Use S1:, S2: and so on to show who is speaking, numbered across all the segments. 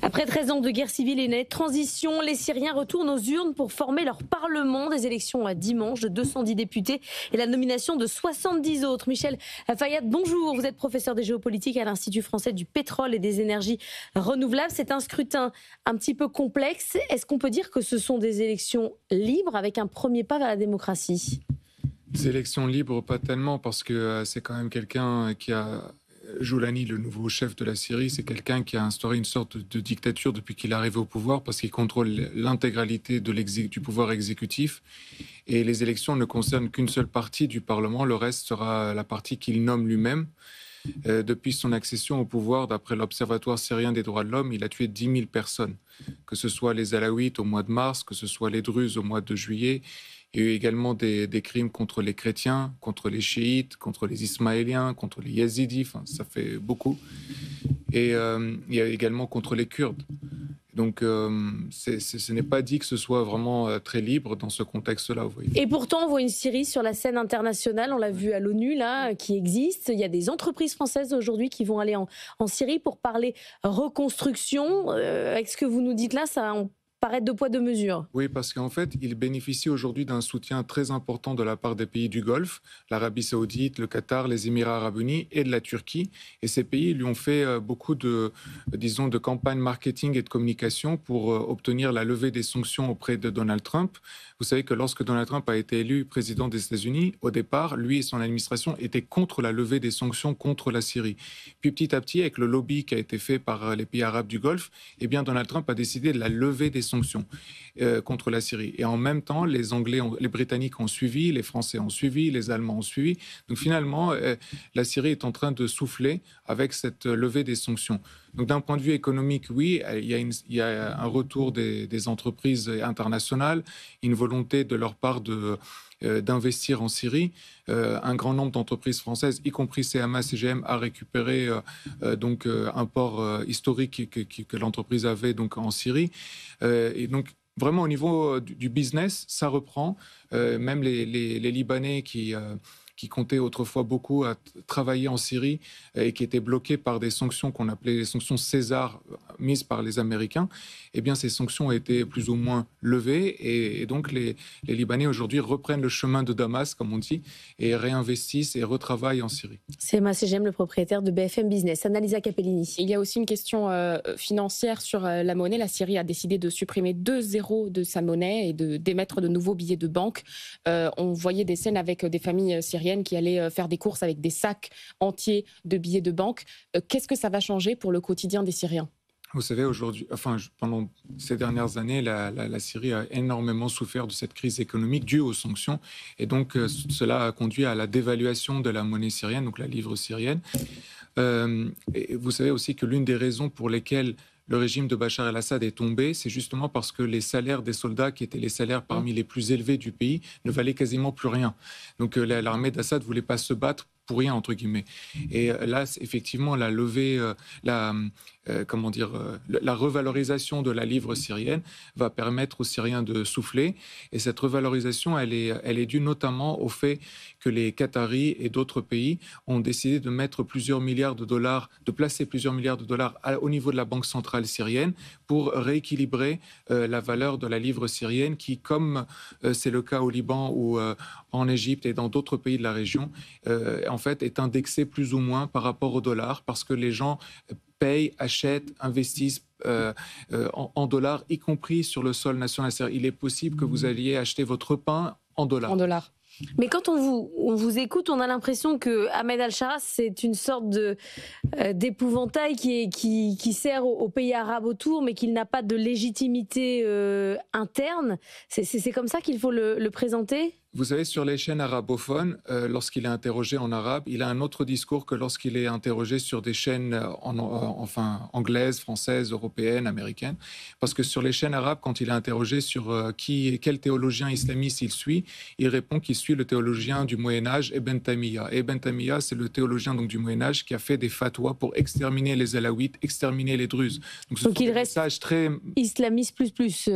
S1: Après 13 ans de guerre civile et une transition, les Syriens retournent aux urnes pour former leur parlement. Des élections à dimanche de 210 députés et la nomination de 70 autres. Michel Fayad, bonjour. Vous êtes professeur de géopolitique à l'Institut français du pétrole et des énergies renouvelables. C'est un scrutin un petit peu complexe. Est-ce qu'on peut dire que ce sont des élections libres avec un premier pas vers la démocratie ?
S2: Des élections libres, pas tellement, parce que c'est quand même quelqu'un qui a... Joulani, le nouveau chef de la Syrie, c'est quelqu'un qui a instauré une sorte de dictature depuis qu'il est arrivé au pouvoir, parce qu'il contrôle l'intégralité du pouvoir exécutif. Et les élections ne concernent qu'une seule partie du Parlement, le reste sera la partie qu'il nomme lui-même. Depuis son accession au pouvoir, d'après l'Observatoire syrien des droits de l'homme, il a tué 10 000 personnes, que ce soit les Alaouites au mois de mars, que ce soit les Druzes au mois de juillet. Il y a eu également des crimes contre les chrétiens, contre les chiites, contre les ismaéliens, contre les yézidis, enfin, ça fait beaucoup. Et il y a également contre les Kurdes. Donc ce n'est pas dit que ce soit vraiment très libre dans ce contexte-là, vous voyez.
S1: Et pourtant, on voit une Syrie sur la scène internationale, on l'a vu à l'ONU, là, qui existe. Il y a des entreprises françaises aujourd'hui qui vont aller en Syrie pour parler reconstruction. Avec ce que vous nous dites là, ça paraît deux poids deux mesures.
S2: Oui, parce qu'en fait, il bénéficie aujourd'hui d'un soutien très important de la part des pays du Golfe, l'Arabie Saoudite, le Qatar, les Émirats Arabes Unis et de la Turquie. Et ces pays lui ont fait beaucoup de campagnes marketing et de communication pour obtenir la levée des sanctions auprès de Donald Trump. Vous savez que lorsque Donald Trump a été élu président des États-Unis, au départ, lui et son administration étaient contre la levée des sanctions contre la Syrie. Puis petit à petit, avec le lobby qui a été fait par les pays arabes du Golfe, eh bien Donald Trump a décidé de la lever des sanctions contre la Syrie. Et en même temps, les Britanniques ont suivi, les Français ont suivi, les Allemands ont suivi. Donc finalement, la Syrie est en train de souffler avec cette levée des sanctions. Donc d'un point de vue économique, oui, il y a un retour des entreprises internationales, une volonté de leur part d'investir en Syrie. Un grand nombre d'entreprises françaises, y compris CMA CGM, a récupéré un port historique que l'entreprise avait donc en Syrie. Et donc vraiment au niveau du business, ça reprend. Même les Libanais qui comptaient autrefois beaucoup à travailler en Syrie et qui étaient bloqués par des sanctions qu'on appelait les sanctions César mises par les Américains, eh bien ces sanctions ont été plus ou moins levées et donc les Libanais aujourd'hui reprennent le chemin de Damas, comme on dit, et réinvestissent et retravaillent en Syrie.
S1: C'est Massegem, le propriétaire de BFM Business. Annalisa Capellini.
S3: Il y a aussi une question financière sur la monnaie. La Syrie a décidé de supprimer 2 zéros de sa monnaie et d'émettre de nouveaux billets de banque. On voyait des scènes avec des familles syriennes qui allaient faire des courses avec des sacs entiers de billets de banque. Qu'est-ce que ça va changer pour le quotidien des Syriens ?
S2: Vous savez, aujourd'hui, pendant ces dernières années, la Syrie a énormément souffert de cette crise économique due aux sanctions. Et donc, cela a conduit à la dévaluation de la monnaie syrienne, donc la livre syrienne. Et vous savez aussi que l'une des raisons pour lesquelles le régime de Bachar el-Assad est tombé, c'est justement parce que les salaires des soldats, qui étaient les salaires parmi les plus élevés du pays, ne valaient quasiment plus rien. Donc l'armée d'Assad ne voulait pas se battre pour rien, entre guillemets. Et là, effectivement, la levée, la revalorisation de la livre syrienne va permettre aux Syriens de souffler. Et cette revalorisation, elle est due notamment au fait que les Qataris et d'autres pays ont décidé de mettre plusieurs milliards de dollars, de placer plusieurs milliards de dollars au niveau de la banque centrale syrienne pour rééquilibrer la valeur de la livre syrienne qui, comme c'est le cas au Liban ou en Égypte et dans d'autres pays de la région, en fait, est indexé plus ou moins par rapport au dollar parce que les gens payent, achètent, investissent en dollars, y compris sur le sol national. C'est-à-dire, il est possible que vous alliez acheter votre pain en dollars.
S3: En dollars.
S1: Mais quand on vous écoute, on a l'impression que Ahmed al-Shara, c'est une sorte d'épouvantail qui sert aux pays arabes autour, mais qu'il n'a pas de légitimité interne. C'est comme ça qu'il faut le présenter ?
S2: Vous savez, sur les chaînes arabophones, lorsqu'il est interrogé en arabe, il a un autre discours que lorsqu'il est interrogé sur des chaînes anglaises, françaises, européennes, américaines. Parce que sur les chaînes arabes, quand il est interrogé sur quel théologien islamiste il suit, il répond qu'il suit le théologien du Moyen-Âge, Ibn Taymiyyah. Et Ibn Taymiyyah, c'est le théologien donc, du Moyen-Âge qui a fait des fatwas pour exterminer les Alaouites, exterminer les Druzes.
S1: Donc il reste
S2: très
S1: islamiste plus.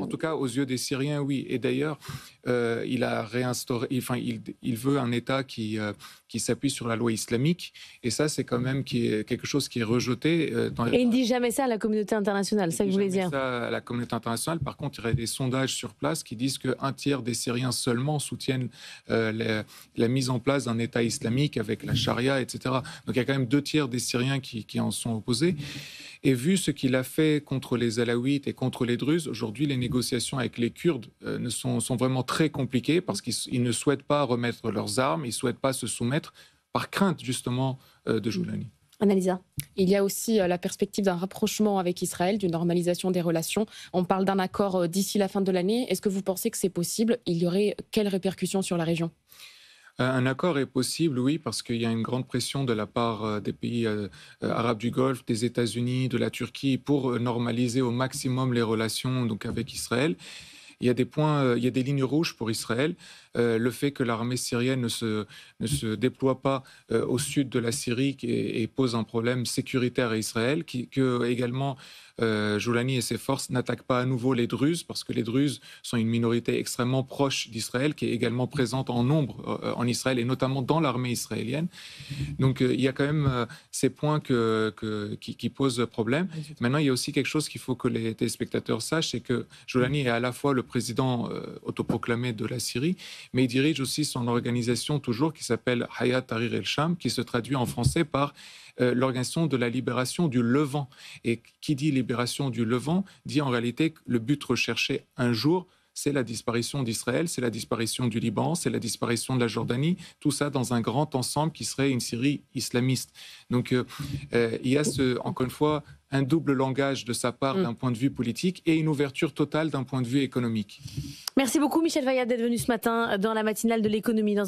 S2: En tout cas, aux yeux des Syriens, oui. Et d'ailleurs, il a a réinstauré, enfin, il veut un État qui s'appuie sur la loi islamique. Et ça, c'est quand même quelque chose qui est rejeté.
S1: Et il ne dit jamais ça à la communauté internationale, c'est ça que je voulais dire.
S2: Ça à la communauté internationale. Par contre, il y a des sondages sur place qui disent qu'un tiers des Syriens seulement soutiennent la mise en place d'un État islamique avec la charia, etc. Donc il y a quand même 2 tiers des Syriens qui en sont opposés. Et vu ce qu'il a fait contre les Alaouites et contre les Druzes, aujourd'hui, les négociations avec les Kurdes sont vraiment très compliquées parce qu'ils ne souhaitent pas remettre leurs armes, ils ne souhaitent pas se soumettre par crainte, justement, de Joulani.
S1: Annalisa.
S3: Il y a aussi la perspective d'un rapprochement avec Israël, d'une normalisation des relations. On parle d'un accord d'ici la fin de l'année. Est-ce que vous pensez que c'est possible? Il y aurait quelles répercussions sur la région?
S2: Un accord est possible, oui, parce qu'il y a une grande pression de la part des pays arabes du Golfe, des États-Unis, de la Turquie, pour normaliser au maximum les relations donc, avec Israël. Il y a des points, il y a des lignes rouges pour Israël. Le fait que l'armée syrienne ne se déploie pas au sud de la Syrie et pose un problème sécuritaire à Israël, que également Joulani et ses forces n'attaquent pas à nouveau les Druzes, parce que les Druzes sont une minorité extrêmement proche d'Israël, qui est également présente en nombre en Israël, et notamment dans l'armée israélienne. Donc il y a quand même ces points qui posent problème. Maintenant, il y a aussi quelque chose qu'il faut que les téléspectateurs sachent, c'est que Joulani est à la fois le président autoproclamé de la Syrie, mais il dirige aussi son organisation toujours qui s'appelle Hayat Tahrir el-Sham, qui se traduit en français par l'organisation de la libération du Levant. Et qui dit libération du Levant dit en réalité que le but recherché un jour, c'est la disparition d'Israël, c'est la disparition du Liban, c'est la disparition de la Jordanie, tout ça dans un grand ensemble qui serait une Syrie islamiste. Donc il y a encore une fois un double langage de sa part d'un point de vue politique et une ouverture totale d'un point de vue économique.
S1: Merci beaucoup Michel Fayad d'être venu ce matin dans la matinale de l'économie.